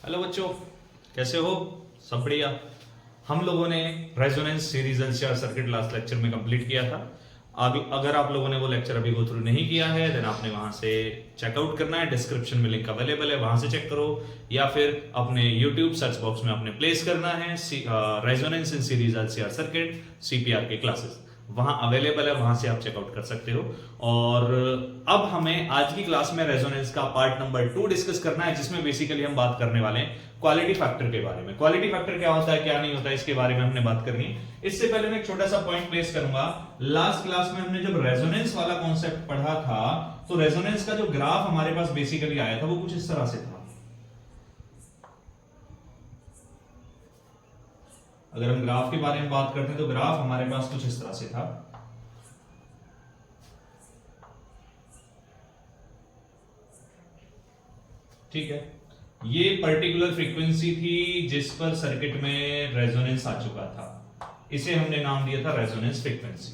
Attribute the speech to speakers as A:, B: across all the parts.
A: Hello बच्चों, कैसे हो? सब बढ़िया। हम लोगों ने resonance series LCR circuit last lecture में कंप्लीट किया था। अगर आप लोगों ने वो लेक्चर अभी गो थ्रू नहीं किया है देन आपने वहां से चेकआउट करना है। डिस्क्रिप्शन में लिंक अवेलेबल है, वहां से चेक करो, या फिर अपने यूट्यूब सर्च बॉक्स में आपने प्लेस करना है resonance in series LCR circuit CPR के क्लासेस, वहां अवेलेबल है, वहां से आप चेकआउट कर सकते हो। और अब हमें आज की क्लास में रेजोनेंस का पार्ट नंबर 2 डिस्कस करना है, जिसमें बेसिकली हम बात करने वाले हैं क्वालिटी फैक्टर के बारे में। क्वालिटी फैक्टर क्या होता है, क्या नहीं होता है, इसके बारे में हमने बात करनी है। इससे पहले मैं एक छोटा सा पॉइंट प्लेस करूंगा। लास्ट क्लास में हमने जब रेजोनेंस वाला कॉन्सेप्ट पढ़ा था तो रेजोनेंस का जो ग्राफ हमारे पास बेसिकली आया था वो कुछ इस तरह से था। अगर हम ग्राफ के बारे में बात करते हैं तो ग्राफ हमारे पास कुछ इस तरह से था। ठीक है, ये पर्टिकुलर फ्रीक्वेंसी थी जिस पर सर्किट में रेजोनेंस आ चुका था। इसे हमने नाम दिया था रेजोनेंस फ्रीक्वेंसी।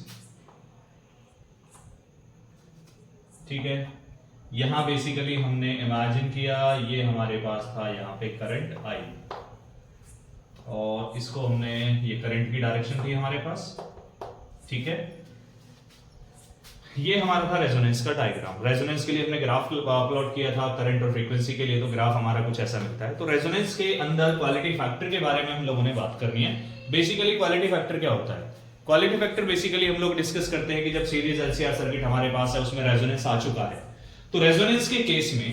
A: ठीक है, यहां बेसिकली हमने इमेजिन किया ये हमारे पास था, यहां पे करंट आई, और इसको हमने, ये करंट की डायरेक्शन थी हमारे पास। ठीक है, ये हमारा था रेजोनेंस का डायग्राम। रेजोनेंस के लिए हमने ग्राफ प्लॉट किया था करंट और फ्रीक्वेंसी के लिए, तो ग्राफ हमारा कुछ ऐसा मिलता है। तो रेजोनेंस के अंदर क्वालिटी फैक्टर के बारे में हम लोगों ने बात करनी है। बेसिकली क्वालिटी फैक्टर क्या होता है? क्वालिटी फैक्टर बेसिकली हम लोग डिस्कस करते हैं कि जब सीरीज एलसीआर सर्किट हमारे पास है, उसमें रेजोनेंस आ चुका है, तो रेजोनेंस के केस में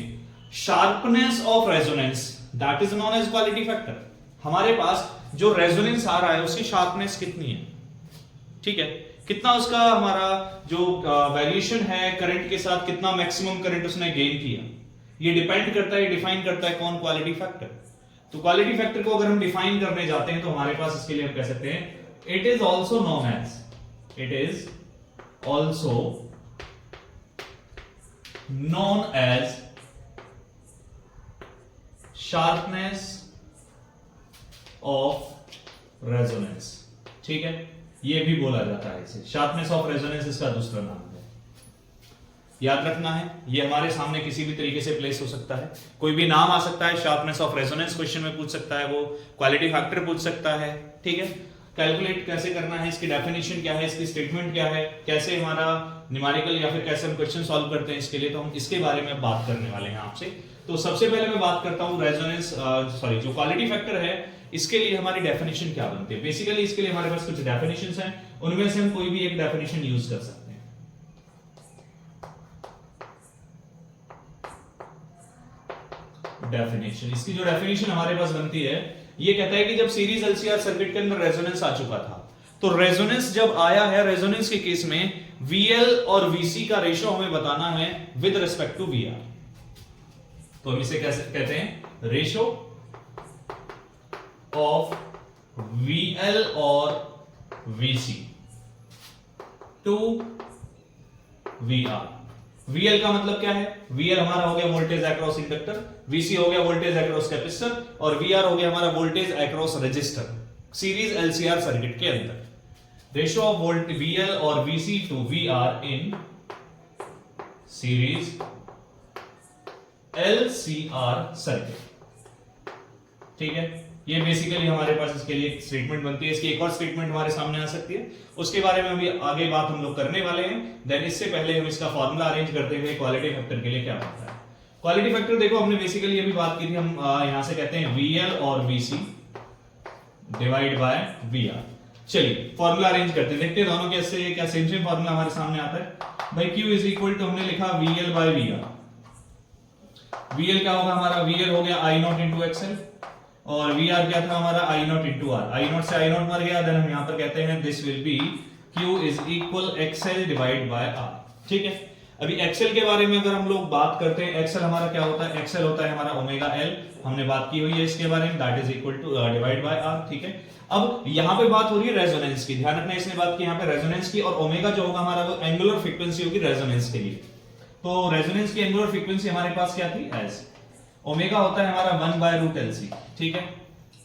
A: sharpness of resonance that is known as quality factor. हमारे पास जो रेजोनेंस आ रहा है उसकी शार्पनेस कितनी है, ठीक है, कितना उसका हमारा जो वेरिएशन है करंट के साथ, कितना मैक्सिमम करंट उसने गेन किया, ये डिपेंड करता है, ये डिफाइन करता है कौन? Quality factor. तो क्वालिटी फैक्टर को अगर हम डिफाइन करने जाते हैं तो हमारे पास इसके लिए हम कह सकते हैं it is also known as sharpness of resonance. ठीक है, ये भी बोला जाता है इसे शार्पनेस ऑफ रेजोनेंस, इसका दूसरा नाम है। याद रखना है, ये हमारे सामने किसी भी तरीके से प्लेस हो सकता है, कोई भी नाम आ सकता है। शार्पनेस ऑफ रेजोनेंस क्वेश्चन में पूछ सकता है, वो क्वालिटी फैक्टर पूछ सकता है। ठीक है, कैलकुलेट कैसे करना है, इसकी डेफिनेशन क्या है, इसकी स्टेटमेंट क्या है, कैसे हमारा न्यूमेरिकल या फिर कैसे हम क्वेश्चन सॉल्व करते हैं, इसके लिए तो हम इसके बारे में बात करने वाले हैं आपसे। तो सबसे पहले मैं बात करता हूं रेजोनेंस जो क्वालिटी फैक्टर है, इसके लिए हमारी डेफिनेशन क्या बनती है। बेसिकली इसके लिए हमारे पास कुछ डेफिनेशंस हैं, उनमें से हम कोई भी एक डेफिनेशन यूज कर सकते हैं। डेफिनेशन, इसकी जो डेफिनेशन हमारे पास बनती है, ये कहता है कि जब सीरीज एलसीआर सर्किट के अंदर रेजोनेंस आ चुका था, तो रेजोनेंस जब आया है, रेजोनेंस के केस में VL और VC का रेशियो हमें बताना है विद रिस्पेक्ट टू VR। तो हम इसे कैसे कहते हैं? रेशियो ऑफ VL और VC टू VR। VL का मतलब क्या है? VL हमारा हो गया वोल्टेज अक्रॉस इंडक्टर, VC हो गया वोल्टेज अक्रॉस कैपेसिटर, और VR हो गया हमारा voltage across resistor series LCR circuit के अंदर। रेशियो ऑफ वोल्ट VL और VC to VR in series LCR circuit. ठीक है, ये बेसिकली हमारे पास इसके लिए एक स्टेटमेंट बनती है। इसकी एक और स्टेटमेंट हमारे सामने आ सकती है, उसके बारे में अभी आगे बात हम लोग करने वाले हैं। देन इससे पहले हम इसका फॉर्मूला अरेंज करते हुए क्वालिटी फैक्टर के लिए क्या होता है। क्वालिटी फैक्टर देखो, हमने बेसिकली अभी बात की थी, हम यहां से कहते हैं VL और VC डिवाइड बाय VR। चलिए फॉर्मूला अरेंज करते हैं, देखते हैं दोनों कैसे, क्या सेम सेम फॉर्मूला हमारे सामने आता है। भाई Q इज इक्वल टू, हमने लिखा VL बाय VR। VL क्या होगा हमारा? VL हो गया I नॉट इंटू XL, और VR क्या था हमारा? I not into R। I not से I नॉट मर गया, देन हम यहां पर कहते हैं this will be Q is equal XL divide by R। ठीक है, अभी XL के बारे में अगर हम लोग बात करते हैं, XL हमारा क्या होता है? XL होता है हमारा ओमेगा L, हमने बात की हुई है इसके बारे में, that is equal to divide by R। ठीक है, अब यहां पे बात हो रही है रेजोनेंस की, ध्यान रखना इसने बात की यहां पे रेजोनेंस की, और ओमेगा जो होगा हमारा वो एंगुलर फ्रीक्वेंसी होगी रेजोनेंस के लिए। तो रेजोनेंस की एंगुलर फ्रीक्वेंसी हमारे पास क्या थी? एस ओमेगा होता है हमारा 1 बाय रूट LC। ठीक है,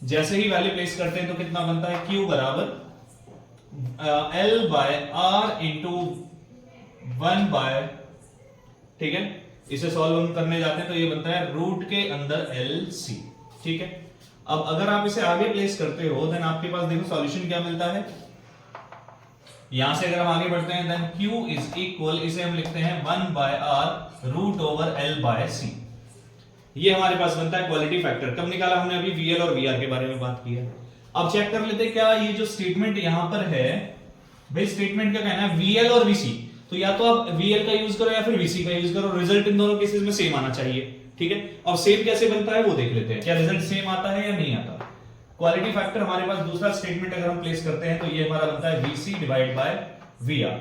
A: जैसे ही वैल्यू प्लेस करते हैं तो कितना बनता है? Q बराबर L by R into 1 by, ठीक है, इसे सॉल्व हम करने जाते हैं तो ये बनता है रूट के अंदर LC। ठीक है। अब अगर आप इसे आगे प्लेस करते हो देन आपके पास देखो सॉल्यूशन क्या मिलता है। यहां से अगर हम आगे बढ़ते हैं देन Q इज इक्वल, इसे हम लिखते हैं 1/r root over L by C। ये हमारे पास बनता है क्वालिटी फैक्टर। कब निकाला हमने? अभी VL और VR के बारे में बात की है। अब चेक कर लेते हैं क्या ये जो स्टेटमेंट यहां पर है, भाई स्टेटमेंट का कहना है VL और VC, तो या तो आप VL का यूज करो या फिर VC का यूज करो, रिजल्ट इन दोनों केसेस में सेम आना चाहिए, ठीक है। और सेम कैसे बनता है वो देख लेते हैं, क्या रिजल्ट सेम आता है या नहीं आता। क्वालिटी फैक्टर हमारे पास दूसरा स्टेटमेंट अगर हम प्लेस करते हैं तो ये हमारा बनता है VC डिवाइड बाय VR।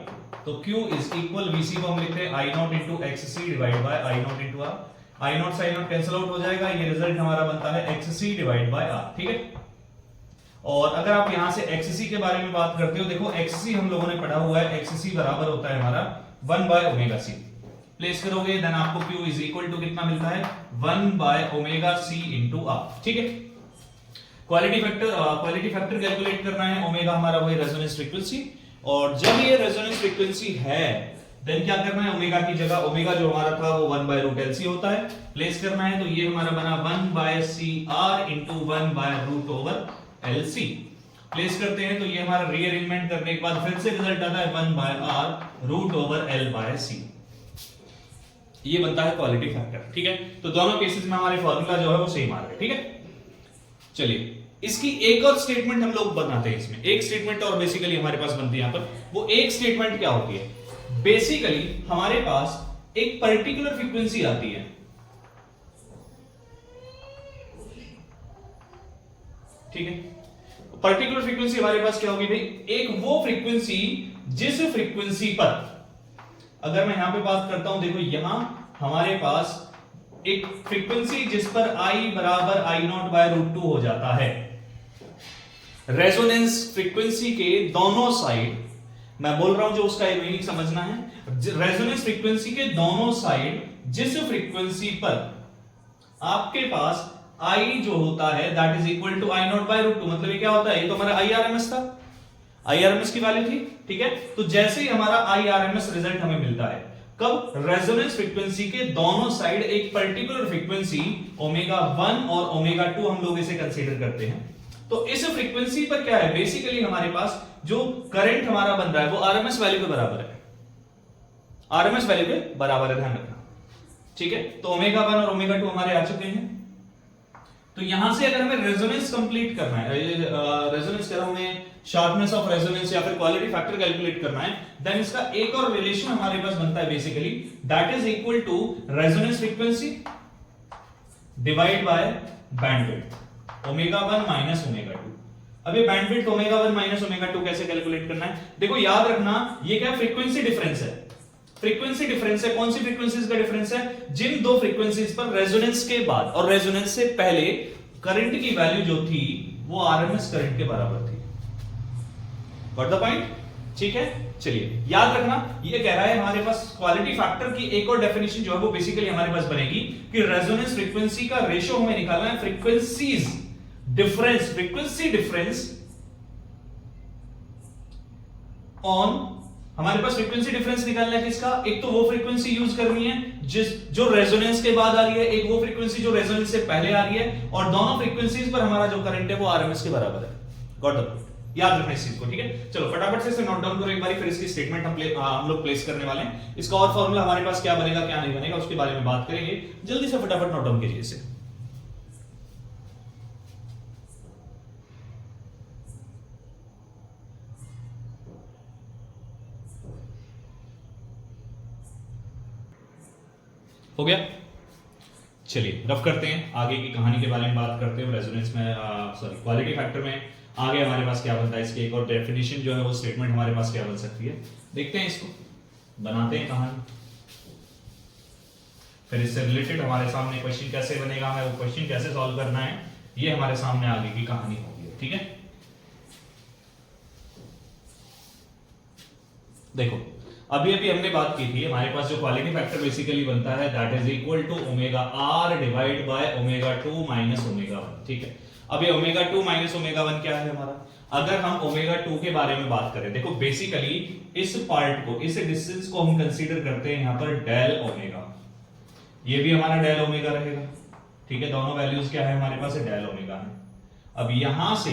A: तो Q इज इक्वल, VC को हम लिखते हैं I not into XC divide by I not into R। I not से I नॉट कैंसिल आउट हो जाएगा, ये रिजल्ट हमारा बनता है XC डिवाइड बाय R, ठीक है। और अगर आप यहां से XC के बारे में बात करते हो, देखो XC हम लोगों ने पढ़ा हुआ है, XC बराबर होता है हमारा 1 बाय ओमेगा C। प्लेस करोगे देन आपको Q इज इक्वल टू कितना मिलता है 1 by omega C into R, ठीक है। क्वालिटी फैक्टर कैलकुलेट करना है, ओमेगा हमारा वही रेजोनेंस फ्रीक्वेंसी, और जब ये रेजोनेंस फ्रीक्वेंसी है देन क्या करना है, ओमेगा की जगह ओमेगा जो हमारा था वो 1 बाय रूट LC होता है, प्लेस करना है। तो ये हमारा बना 1 by CR into 1 by root over LC। Place करते हैं तो ये हमारा रीअरेंजमेंट करने के बाद फिर से रिजल्ट आता है 1 by R root over L by C। ये बनता है क्वालिटी फैक्टर, ठीक है। तो दोनों केसेस में हमारे फॉर्मूला जो है वो सेम आ रहा है, ठीक है। चलिए इसकी एक और स्टेटमेंट हम लोग बनाते हैं। इसमें एक स्टेटमेंट और बेसिकली हमारे पास बनती है यहां पर। वो एक स्टेटमेंट क्या होती है, बेसिकली हमारे पास एक पर्टिकुलर फ्रीक्वेंसी आती है, ठीक है। पर्टिकुलर फ्रीक्वेंसी हमारे पास क्या होगी भाई, एक वो फ्रीक्वेंसी जिस फ्रीक्वेंसी पर, अगर मैं यहां पे बात करता हूं, देखो यहां हमारे पास एक फ्रीक्वेंसी जिस पर I बराबर I नॉट बाय रूट 2 हो जाता है। रेजोनेंस फ्रीक्वेंसी के दोनों साइड, मैं बोल रहा हूं जो उसका मीनिंग समझना है, रेजोनेंस फ्रीक्वेंसी के दोनों साइड जिस फ्रीक्वेंसी पर आपके पास I जो होता है that is equal to I naught by root 2, मतलब ये क्या होता है, ये तो हमारा IRMS था, IRMS की वैल्यू थी, ठीक है। तो जैसे ही हमारा IRMS रिजल्ट हमें मिलता है, कब, रेजोनेंस फ्रीक्वेंसी के दोनों साइड एक पर्टिकुलर फ्रीक्वेंसी ओमेगा 1 और ओमेगा 2 हम लोग इसे कंसीडर करते हैं। तो इस फ्रीक्वेंसी पर क्या है, बेसिकली हमारे पास जो करंट हमारा बन रहा है वो RMS वैल्यू के बराबर है, RMS वैल्यू के बराबर है, ध्यान रखना, ठीक है। तो ओमेगा 1 और ओमेगा 2 हमारे आ चुके हैं। तो यहां से अगर हमें रेजोनेंस कंप्लीट करना है, रेजोनेंस कह रहा हूं मैं, शार्पनेस ऑफ रेजोनेंस या फिर क्वालिटी फैक्टर कैलकुलेट करना है, देन इसका एक और रिलेशन हमारे पास बनता है basically, that is equal to resonance frequency divide by bandwidth omega 1 minus omega 2। अब ये बैंडविड्थ ओमेगा 1 माइनस ओमेगा 2 कैसे कैलकुलेट करना है, देखो याद रखना ये क्या फ्रीक्वेंसी डिफरेंस है, फ्रीक्वेंसी डिफरेंस है। कौन सी फ्रीक्वेंसीज का डिफरेंस है, जिन दो फ्रीक्वेंसीज पर रेजोनेंस के बाद और रेजोनेंस से पहले करंट की वैल्यू जो थी वो RMS करंट के बराबर थी। गॉट द पॉइंट, ठीक है। चलिए याद रखना, ये कह रहा है हमारे पास क्वालिटी फैक्टर की एक और डेफिनेशन जो है वो बेसिकली हमारे पास बनेगी कि रेजोनेंस फ्रीक्वेंसी का रेशियो हमें निकालना है frequencies difference, frequency difference on, हमारे पास फ्रीक्वेंसी डिफरेंस निकालना है किसका, एक तो वो फ्रीक्वेंसी यूज करनी है जो रेजोनेंस के बाद आ रही है, एक वो फ्रीक्वेंसी जो रेजोनेंस से पहले आ रही है, और दोनों फ्रीक्वेंसीज पर हमारा जो करंट है वो RMS के बराबर है। गॉट द पॉइंट, याद रखना इस चीज को, ठीक है। चलो फटाफट से इसे नोट डाउन करो एक बार, फिर इसकी स्टेटमेंट हम लोग प्लेस करने वाले हैं। इसका और फॉर्मूला हमारे पास क्या बनेगा क्या नहीं बनेगा उसके बारे में बात करेंगे, जल्दी से फटाफट नोट डाउन कीजिए इसे। हो गया, चलिए रफ करते हैं, आगे की कहानी के बारे में बात करते हैं। रेजोनेंस में सॉरी क्वालिटी फैक्टर में आगे हमारे पास क्या बनता है, इसकी एक और डेफिनेशन जो है वो स्टेटमेंट हमारे पास क्या बन सकती है, देखते हैं, इसको बनाते हैं कहानी। फिर इससे रिलेटेड हमारे सामने क्वेश्चन कैसे बनेगा, हमें वो क्वेश्चन कैसे सॉल्व करना है, ये हमारे सामने आगे की कहानी होगी, ठीक है। देखो अभी हमने बात की थी, हमारे पास जो क्वालिटी फैक्टर बेसिकली बनता है that is equal to omega R divide by omega 2 minus omega 1, ठीक है। अब ये ओमेगा 2 माइनस ओमेगा 1 क्या है हमारा, अगर हम ओमेगा 2 के बारे में बात करें, देखो बेसिकली इस पार्ट को, इस डिस्टेंस को हम कंसीडर करते हैं यहां पर डेल ओमेगा, ये भी हमारा डेल ओमेगा रहेगा, ठीक है, दोनों वैल्यूज क्या है हमारे पास, डेल ओमेगा है। अब यहां से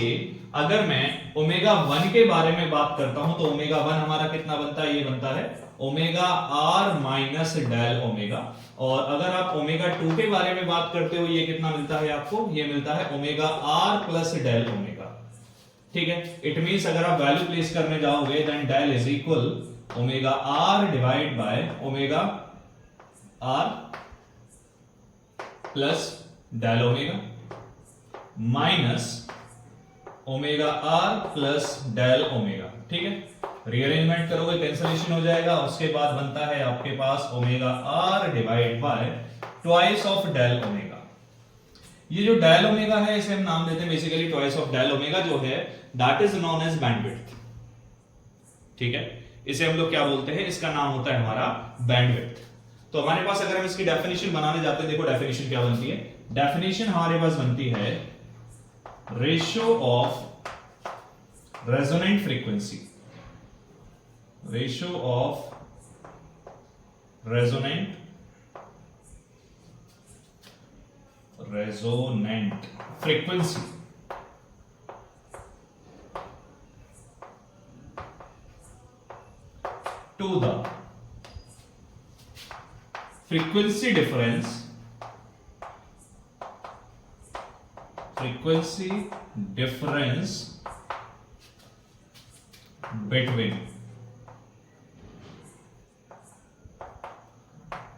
A: अगर मैं ओमेगा 1 के बारे में बात करता हूं तो ओमेगा 1 हमारा कितना बनता है, ये बनता है omega R minus del omega. और अगर आप ओमेगा 2 के बारे में बात करते हो, ये कितना मिलता है आपको, ये मिलता है omega R plus del omega. ठीक है, इट मींस अगर आप वैल्यू प्लेस करने जाओगे then del is equal omega R divide by omega R plus del omega minus omega R plus del omega. ठीक है, रीअरेंजमेंट करोगे कैंसलेशन हो जाएगा, उसके बाद बनता है आपके पास omega R divide by twice of del omega. ये जो डेल ओमेगा है इसे हम नाम देते हैं basically twice of del omega, जो है that is known as bandwidth. ठीक है, इसे हम लोग क्या बोलते हैं, इसका नाम होता है हमारा बैंडविड्थ। तो हमारे पास अगर हम इसकी डेफिनेशन बनाने जाते हैं, देखो डेफिनेशन क्या बनती है, डेफिनेशन हमारे पास बनती है ratio of resonant frequency, ratio of resonant frequency to the frequency difference between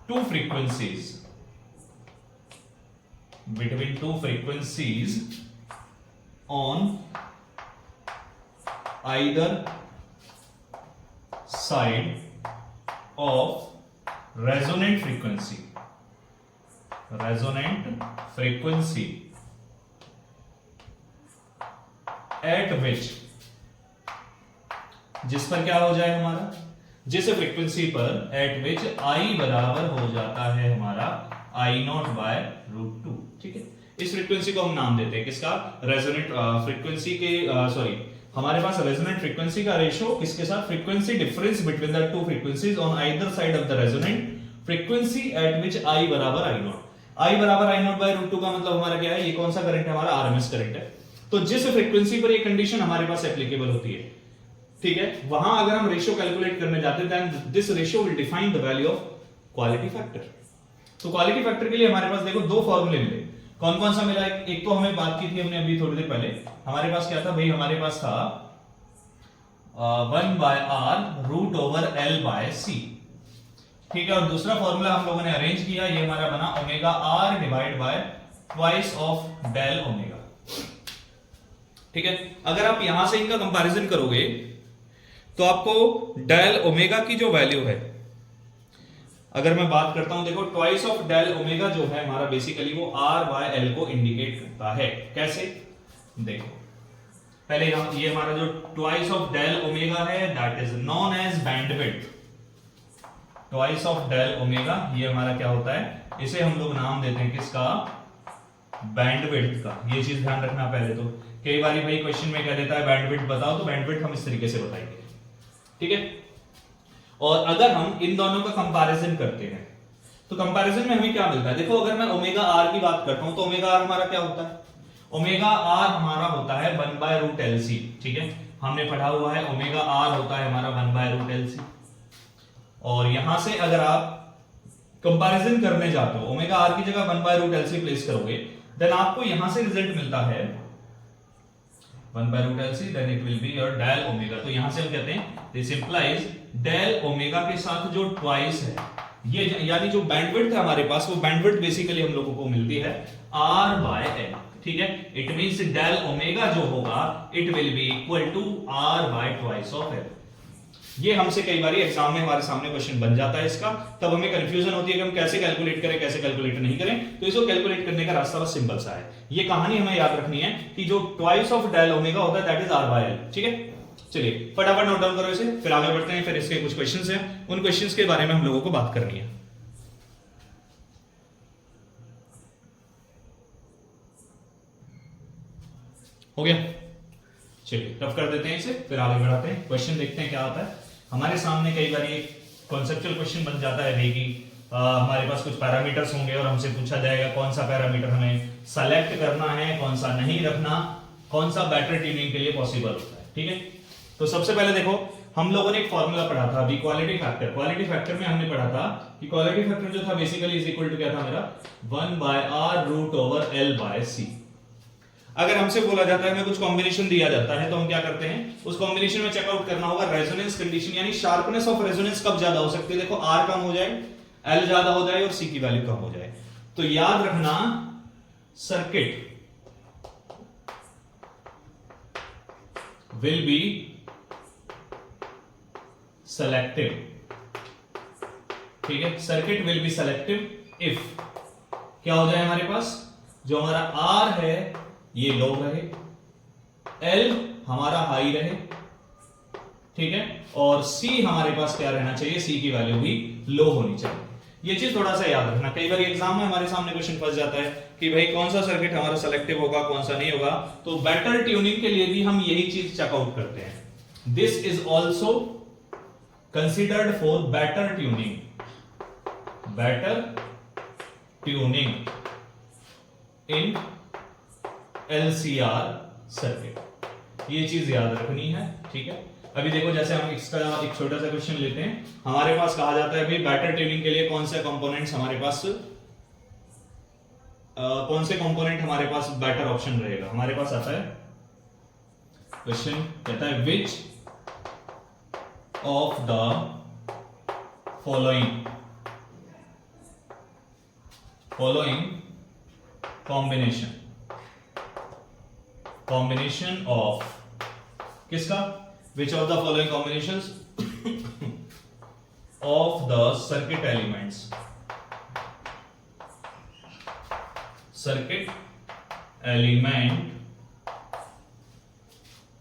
A: two frequencies on either side of resonant frequency at which, जिस पर क्या हो जाए हमारा, जिस फ्रीक्वेंसी पर एट विच आई बराबर हो जाता है हमारा आई नॉट बाय रूट 2। ठीक है, इस फ्रीक्वेंसी को हम नाम देते हैं किसका, रेजोनेंट फ्रीक्वेंसी के सॉरी हमारे पास रेजोनेंट फ्रीक्वेंसी का रेशियो किसके साथ, frequency difference between the two frequencies on either side of the resonant frequency at which I बराबर आई नॉट। आई बराबर आई नॉट बाय रूट 2 का मतलब हमारा क्या है, ये कौन सा करंट है, हमारा आरएमएस करंट है। तो जिस फ्रीक्वेंसी पर ये कंडीशन हमारे पास एप्लीकेबल होती है, ठीक है, वहां अगर हम रेशियो कैलकुलेट करने जाते हैं then this ratio will define the value of quality factor. तो क्वालिटी फैक्टर के लिए हमारे पास देखो दो फॉर्मूले मिले, कौन कौन सा मिला, एक तो हमें बात की थी हमने अभी थोड़ी देर पहले, हमारे पास क्या था भाई, हमारे पास था 1 by R root over L by C. ठीक है, और दूसरा फॉर्मूला हम लोगों ने अरेंज किया, ये हमारा बना omega R divide by twice of del omega. ठीक है, अगर आप यहां से इनका कंपैरिजन करोगे तो आपको डेल ओमेगा की जो वैल्यू है, अगर मैं बात करता हूं, देखो ट्वाइस ऑफ डेल ओमेगा जो है हमारा बेसिकली वो आर बाय एल को इंडिकेट करता है। कैसे, देखो पहले हम ये हमारा जो ट्वाइस ऑफ डेल ओमेगा है that is known as bandwidth. Twice of del omega ये हमारा क्या होता है, इसे हम लोग नाम देते हैं किसका, बैंडविड्थ का। ये चीज ध्यान रखना पहले, तो कई बार भाई क्वेश्चन में कह देता है बैंडविड्थ बताओ, तो बैंडविड्थ हम इस तरीके से बताएंगे। ठीक है, और अगर हम इन दोनों का कंपैरिजन करते हैं तो कंपैरिजन में हमें क्या मिलता है, देखो अगर मैं ओमेगा आर की बात करता हूं तो ओमेगा आर हमारा क्या होता है, ओमेगा आर हमारा होता है 1 बाय रूट एल सी। ठीक है, हमने पढ़ा हुआ है ओमेगा आर होता है हमारा 1 बाय रूट एल सी। और यहां से अगर आप कंपैरिजन करने जाते हो, ओमेगा आर की जगह 1 by root L C place करोगे, देन आपको यहां से रिजल्ट मिलता है 1 by root LC, then it will be your del omega। तो यहां से हम कहते हैं this implies del omega के साथ जो twice है, ये यानी जो बैंडविड्थ है हमारे पास, वो बैंडविड्थ बेसिकली हम लोगों को मिलती है R by L। ठीक है, it means del omega जो होगा it will be equal to R by twice of L। ये हमसे कई बार एग्जाम में हमारे सामने क्वेश्चन बन जाता है इसका, तब हमें कंफ्यूजन होती है कि हम कैसे कैलकुलेट करें कैसे कैलकुलेट नहीं करें। तो इसको कैलकुलेट करने का रास्ता बस सिंपल सा है, ये कहानी हमें याद रखनी है कि जो ट्वाइस ऑफ डेल ओमेगा होता है that is R by L. ठीक है, चलिए फटाफट नोट डाउन करो इसे, फिर आगे बढ़ते हैं। फिर इसके कुछ क्वेश्चंस हैं, उन क्वेश्चंस के बारे में हम लोगों को बात करनी है। हो गया, चलिए रफ कर देते हैं इसे, फिर आगे बढ़ाते हैं। क्वेश्चन देखते हैं क्या आता है हमारे सामने। कई बार ये कॉन्सेप्चुअल क्वेश्चन बन जाता है कि हमारे पास कुछ पैरामीटर्स होंगे और हमसे पूछा जाएगा कौन सा पैरामीटर हमें सेलेक्ट करना है, कौन सा नहीं रखना, कौन सा बेटर ट्यूनिंग के लिए पॉसिबल होता है। ठीक है, तो सबसे पहले देखो हम लोगों ने एक फॉर्मूला पढ़ा था अभी क्वालिटी फैक्टर। क्वालिटी फैक्टर में हमने पढ़ा था कि क्वालिटी फैक्टर जो था बेसिकली इज इक्वल टू क्या था मेरा 1/r√/L/c। अगर हमसे बोला जाता है हमें कुछ कॉम्बिनेशन दिया जाता है तो हम क्या करते हैं, उस कॉम्बिनेशन में चेकआउट करना होगा रेजोनेंस कंडीशन, यानी शार्पनेस ऑफ रेजोनेंस कब ज्यादा हो सकती है। देखो r कम हो जाए, L ज्यादा हो जाए और c की वैल्यू कम हो जाए। तो याद रखना सर्किट विल बी सेलेक्टिव। ठीक है, circuit will be selective if क्या हो जाए हमारे पास, जो हमारा R है ये लो रहे, L हमारा हाई रहे, ठीक है, और C हमारे पास क्या रहना चाहिए, C की वैल्यू भी लो होनी चाहिए। ये चीज थोड़ा सा याद रखना, कई बार एग्जाम में हमारे सामने क्वेश्चन फंस जाता है कि भाई कौन सा सर्किट हमारा सेलेक्टिव होगा कौन सा नहीं होगा। तो बेटर ट्यूनिंग के लिए भी हम यही चीज चेकआउट करते हैं। This is also considered for better tuning in LCR circuit। ये चीज याद रखनी है। ठीक है, अभी देखो जैसे हम इसका एक छोटा सा क्वेश्चन लेते हैं, हमारे पास कहा जाता है भाई बेटर ट्यूनिंग के लिए कौन से कंपोनेंट्स हमारे पास कौन से कंपोनेंट हमारे पास बेटर ऑप्शन रहेगा। हमारे पास आता है क्वेश्चन कहता है विच of the following combination of किसका, which of the following combinations of the circuit elements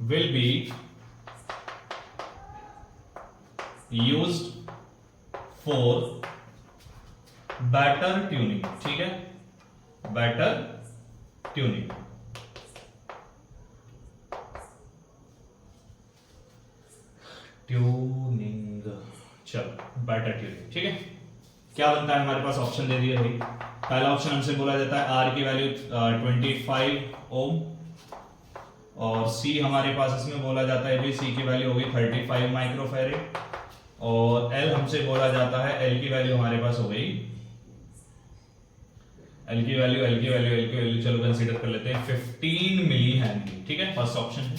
A: will be used for better tuning। ठीक है, better tuning। चलो बेटर ट्यूनिंग। ठीक है, क्या बनता है हमारे पास, ऑप्शन दे दिया भाई। पहला ऑप्शन हमसे बोला जाता है R की वैल्यू 25 ओम, और C हमारे पास इसमें बोला जाता है भाई C की वैल्यू होगी 35 माइक्रोफैरेड, और L हमसे बोला जाता है L की वैल्यू हमारे पास हो गई L की वैल्यू चलो कंसीडर कर लेते हैं 15 मिली हेनरी। ठीक है, फर्स्ट ऑप्शन है।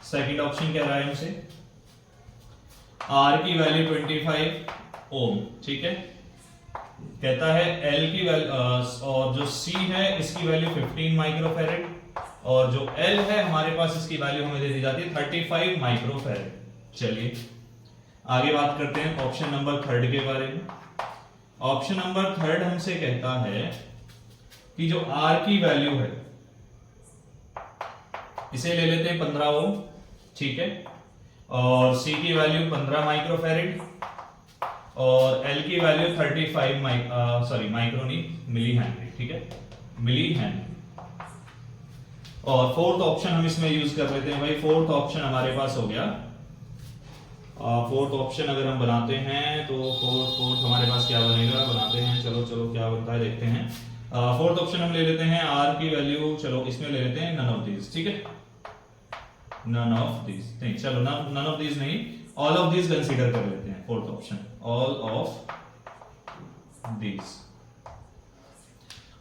A: सेकंड ऑप्शन क्या रहा है हमसे, R की वैल्यू 25 ओम। ठीक है, कहता है L की वैल्यू और जो C है इसकी वैल्यू 15 माइक्रोफैरेड, और जो L है हमारे पास इसकी वैल्यू हमें दे दी जाती है 35 माइक्रोफैरेड। चलिए आगे बात करते हैं ऑप्शन नंबर थर्ड के बारे में। ऑप्शन नंबर थर्ड हमसे कहता है कि जो R की वैल्यू है इसे ले लेते हैं 15 ओम। ठीक है, और C की वैल्यू 15 माइक्रोफैरेड, और L की वैल्यू 35 माइक्रो नहीं मिली हेनरी। ठीक है, मिली हेनरी। और फोर्थ ऑप्शन हम इसमें यूज कर लेते हैं भाई। फोर्थ ऑप्शन हमारे पास हो गया, फोर्थ ऑप्शन अगर हम बनाते हैं तो फोर्थ हमारे पास क्या बनेगा, बनाते हैं, चलो क्या बनता है देखते हैं। फोर्थ ऑप्शन हम ले लेते हैं R की वैल्यू, चलो इसमें ले लेते हैं नन ऑफ दीज। ठीक है, नन ऑफ दीज नहीं, चलो नन ऑफ दीज नहीं, ऑल ऑफ दीज कंसीडर कर लेते हैं। Fourth option all of these.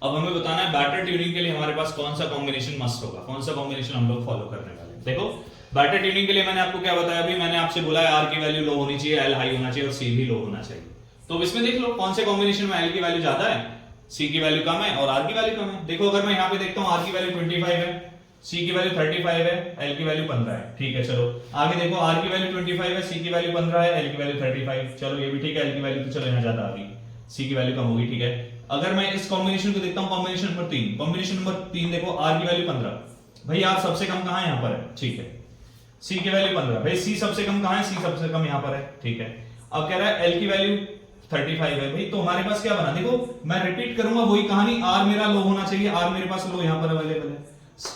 A: अब हमें बताना है बेटर ट्यूनिंग के लिए हमारे पास कौन सा कॉम्बिनेशन मस्ट होगा, कौन सा कॉम्बिनेशन हम लोग फॉलो करने वाले हैं। देखो बेटर ट्यूनिंग के लिए मैंने आपको क्या बताया, अभी मैंने आपसे बोला है R की वैल्यू लो होनी चाहिए, L हाई होना चाहिए और C भी लो होना चाहिए। तो इसमें देख लो कौन से कॉम्बिनेशन में L की वैल्यू ज्यादा है, C की वैल्यू कम है और R की वैल्यू कम है। देखो अगर मैं यहाँ पे देखता हूँ R की वैल्यू 25 है, C की वैल्यू 35 है, L की वैल्यू 15 है। ठीक है, चलो आगे देखो R की वैल्यू 25 है, C की वैल्यू 15 है, L की वैल्यू 35, चलो ये भी ठीक है। L की वैल्यू तो चलो यहाँ ज्यादा आ गई, C की वैल्यू कम होगी। ठीक है, अगर मैं इस कॉम्बिनेशन को देखता हूँ, कॉम्बिनेशन नंबर 3 देखो R की वैल्यू 15, भाई R सबसे कम कहां है, यहाँ पर है। ठीक है, C की वैल्यू 15, भाई C सबसे कम कहां है, C सबसे कम यहाँ पर है। ठीक है, अब कह रहा है L की वैल्यू 35 है भाई, तो हमारे पास क्या बना, देखो मैं रिपीट करूंगा वही कहानी, R मेरा लो होना चाहिए, R मेरे पास लो यहाँ पर अवेलेबल है।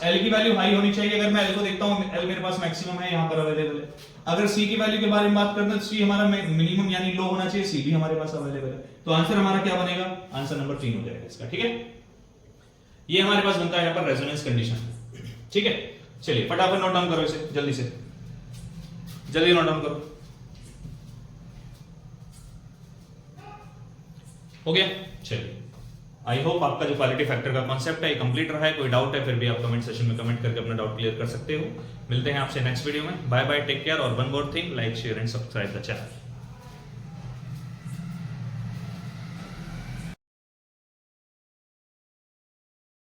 A: L की वैल्यू हाई होनी चाहिए, अगर मैं L को देखता हूँ L मेरे पास मैक्सिमम है, यहाँ पर अवेलेबल है। अगर सी की वैल्यू के बारे में बात करते हैं तो सी हमारा मिनिमम यानी लो होना चाहिए, सी भी हमारे पास अवेलेबल है, तो आंसर हमारा क्या बनेगा, आंसर नंबर 3 हो जाएगा इसका। ठीक है, ये हमारे पास बनता है यहाँ पर रेजोनेंस कंडीशन। ठीक है, चलिए फटाफट नोट डाउन करो इसे, जल्दी से जल्दी नोट डाउन करो। हो गया, चलिए आई होप आपका जो क्वालिटी फैक्टर का कॉन्सेप्ट है कंप्लीट रहा है। कोई डाउट है फिर भी आप कमेंट सेशन में कमेंट करके अपना डाउट क्लियर कर सकते हो। मिलते हैं आपसे नेक्स्ट वीडियो में, बाय बाय, टेक केयर, और one more thing, like share and subscribe the channel.